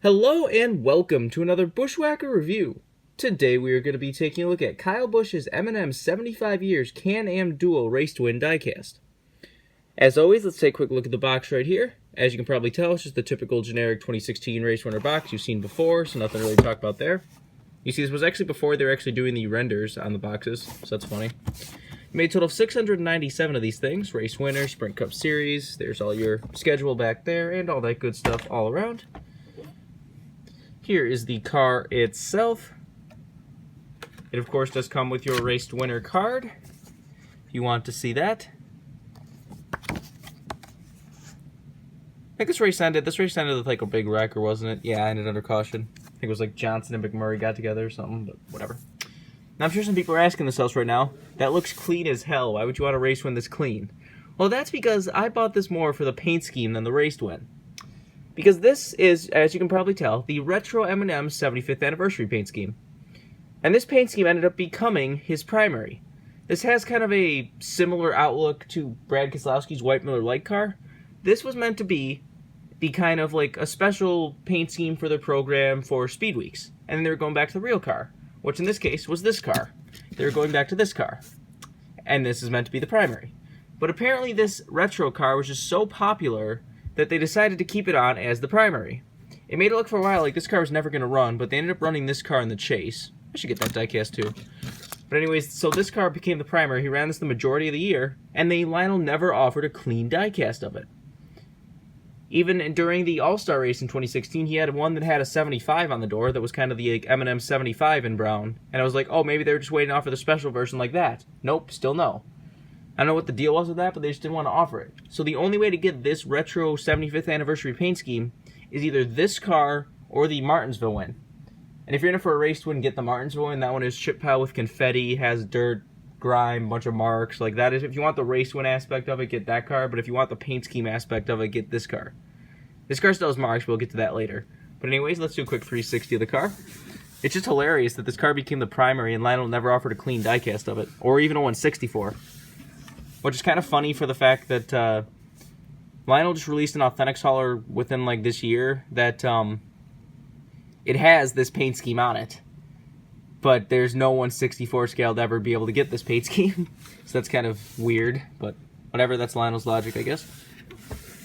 Hello and welcome to another Bushwhacker review. Today we are going to be taking a look at Kyle Busch's M&Ms 75 Years Can-Am Duel Race to Win diecast. As always, let's take a quick look at the box right here. As you can probably tell, it's just the typical generic 2016 race winner box you've seen before, so nothing really to talk about there. You see, this was actually before they were actually doing the renders on the boxes, so that's funny. You made a total of 697 of these things, race winner, Sprint Cup Series, there's all your schedule back there, and all that good stuff all around. Here is the car itself. It, of course, does come with your raced winner card, if you want to see that. I think this race ended with like a big wreck, or wasn't it? Yeah, ended under caution. I think it was like Johnson and McMurray got together or something, but whatever. Now, I'm sure some people are asking themselves right now, that looks clean as hell. Why would you want a race win this clean? Well, that's because I bought this more for the paint scheme than the raced win. Because this is, as you can probably tell, the retro M&Ms 75th anniversary paint scheme. And this paint scheme ended up becoming his primary. This has kind of a similar outlook to Brad Keselowski's White Miller Lite car. This was meant to be the kind of like a special paint scheme for their program for Speed Weeks. And then they were going back to the real car, which in this case was this car. They were going back to this car. And this is meant to be the primary. But apparently this retro car was just so popular that they decided to keep it on as the primary. It made it look for a while like this car was never going to run, but they ended up running this car in the chase. I should get that diecast too. But anyways, so this car became the primary. He ran this the majority of the year, and Lionel never offered a clean diecast of it. Even during the All-Star race in 2016, he had one that had a 75 on the door that was kind of the like, M&M 75 in brown. And I was like, oh, maybe they were just waiting to offer the special version like that. Nope, still no. I don't know what the deal was with that, but they just didn't want to offer it. So the only way to get this retro 75th anniversary paint scheme is either this car or the Martinsville win. And if you're in it for a race to win, get the Martinsville win. That one is chip pile with confetti, has dirt, grime, bunch of marks. Like that is, if you want the race win aspect of it, get that car. But if you want the paint scheme aspect of it, get this car. This car still has marks, but we'll get to that later. But anyways, let's do a quick 360 of the car. It's just hilarious that this car became the primary and Lionel never offered a clean diecast of it, or even a 164. Which is kind of funny for the fact that Lionel just released an Authentics hauler within like this year that it has this paint scheme on it. But there's no 164 scale to ever be able to get this paint scheme. So that's kind of weird, but whatever, that's Lionel's logic, I guess.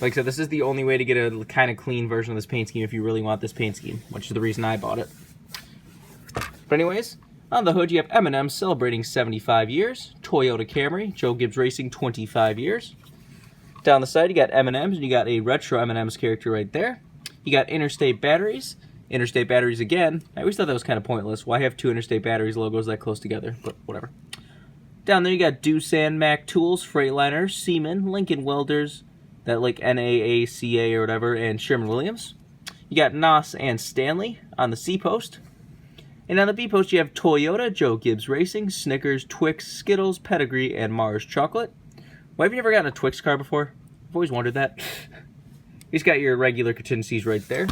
Like I said, this is the only way to get a kind of clean version of this paint scheme if you really want this paint scheme, which is the reason I bought it. But anyways, on the hood, you have M&Ms celebrating 75 years, Toyota Camry, Joe Gibbs Racing 25 years. Down the side, you got M&Ms, and you got a retro M&Ms character right there. You got Interstate Batteries. Interstate Batteries again. I always thought that was kind of pointless. Why have two Interstate Batteries logos that close together? But whatever. Down there, you got Doosan, Mac Tools, Freightliner, Seaman, Lincoln Welders, that like NAACA or whatever, and Sherman-Williams. You got NOS and Stanley on the C post. And on the B post, you have Toyota, Joe Gibbs Racing, Snickers, Twix, Skittles, Pedigree, and Mars Chocolate. Why have you ever gotten a Twix car before? I've always wondered that. He's got your regular contingencies right there.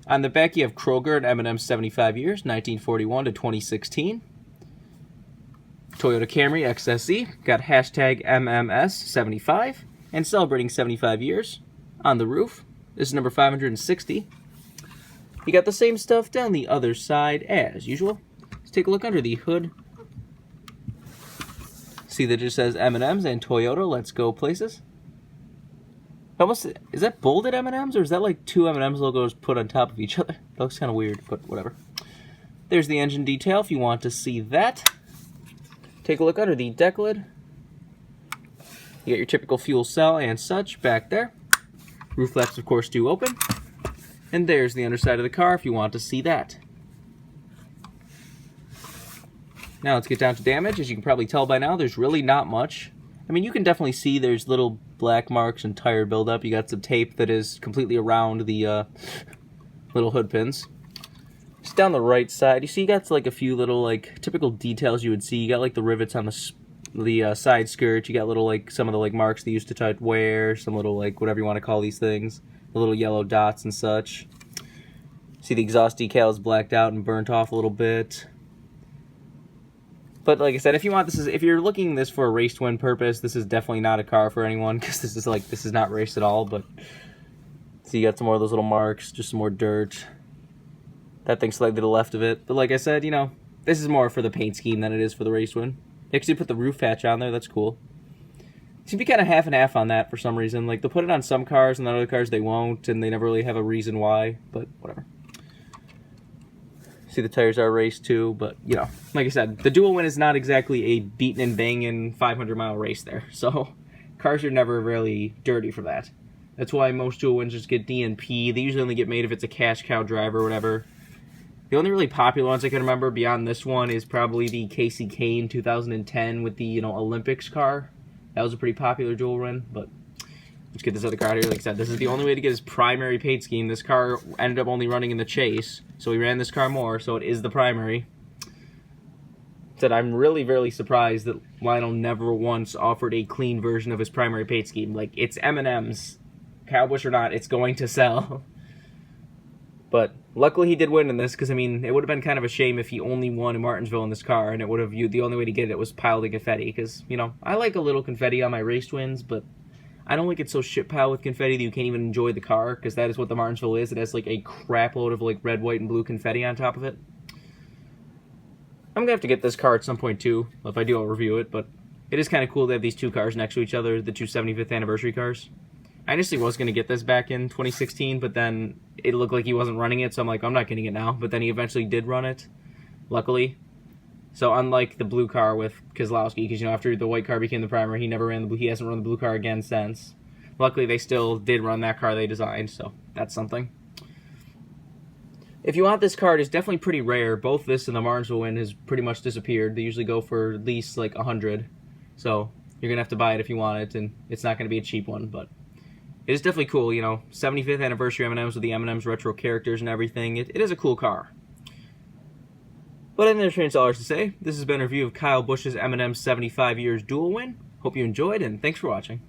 On the back, you have Kroger and M&M's 75 years, 1941 to 2016. Toyota Camry XSE, got hashtag MMS75, and celebrating 75 years on the roof. This is number 560. You got the same stuff down the other side as usual. Let's take a look under the hood. See that it just says M&Ms and Toyota, let's go places. Almost, is that bolded M&Ms or is that like two M&Ms logos put on top of each other? That looks kind of weird, but whatever. There's the engine detail if you want to see that. Take a look under the deck lid. You got your typical fuel cell and such back there. Roof flaps, of course, do open. And there's the underside of the car if you want to see that. Now let's get down to damage. As you can probably tell by now, there's really not much. I mean, you can definitely see there's little black marks and tire buildup. You got some tape that is completely around the little hood pins. Just down the right side, you see you got like a few little like typical details you would see. You got like the rivets on the side skirt. You got little like some of the like marks they used to type wear, some little like whatever you want to call these things. The little yellow dots and such. See the exhaust decal is blacked out and burnt off a little bit. But like I said, if you want if you're looking this for a race to win purpose, this is definitely not a car for anyone because this is not race at all. But So you got some more of those little marks, just some more dirt. That thing's slightly to the left of it. But like I said, you know, this is more for the paint scheme than it is for the race win. They actually put the roof patch on there. That's cool. Seems to be kind of half and half on that for some reason. Like, they'll put it on some cars, and on other cars they won't, and they never really have a reason why, but whatever. See, the tires are raced too, but, you know, like I said, the Duel win is not exactly a beating and banging 500-mile race there, so cars are never really dirty for that. That's why most Duel wins just get DNP. They usually only get made if it's a cash cow driver or whatever. The only really popular ones I can remember beyond this one is probably the Casey Kane 2010 with the, you know, Olympics car. That was a pretty popular Duel win, but let's get this other car here. Like I said, this is the only way to get his primary paint scheme. This car ended up only running in the chase, so we ran this car more, so it is the primary. Said I'm really, really surprised that Lionel never once offered a clean version of his primary paint scheme. Like, it's M&Ms. Kyle Busch or not, it's going to sell. But luckily he did win in this, because, I mean, it would have been kind of a shame if he only won in Martinsville in this car, and it would have the only way to get it was piled in confetti, because, you know, I like a little confetti on my race wins, but I don't like it so shit piled with confetti that you can't even enjoy the car, because that is what the Martinsville is. It has, like, a crap load of, like, red, white, and blue confetti on top of it. I'm going to have to get this car at some point, too, if I do, I'll review it, but it is kind of cool to have these two cars next to each other, the two 75th anniversary cars. I initially was going to get this back in 2016, but then it looked like he wasn't running it, so I'm like, I'm not getting it now. But then he eventually did run it, luckily. So unlike the blue car with Keselowski, because, you know, after the white car became the primary, he hasn't run the blue car again since. Luckily, they still did run that car they designed, so that's something. If you want this card, it's definitely pretty rare. Both this and the Martinsville win has pretty much disappeared. They usually go for at least like 100, so you're going to have to buy it if you want it, and it's not going to be a cheap one, but it is definitely cool, you know, 75th anniversary M&Ms with the M&Ms retro characters and everything. It is a cool car. But I think there's all to say. This has been a review of Kyle Busch's M&M's 75 years Duel win. Hope you enjoyed, and thanks for watching.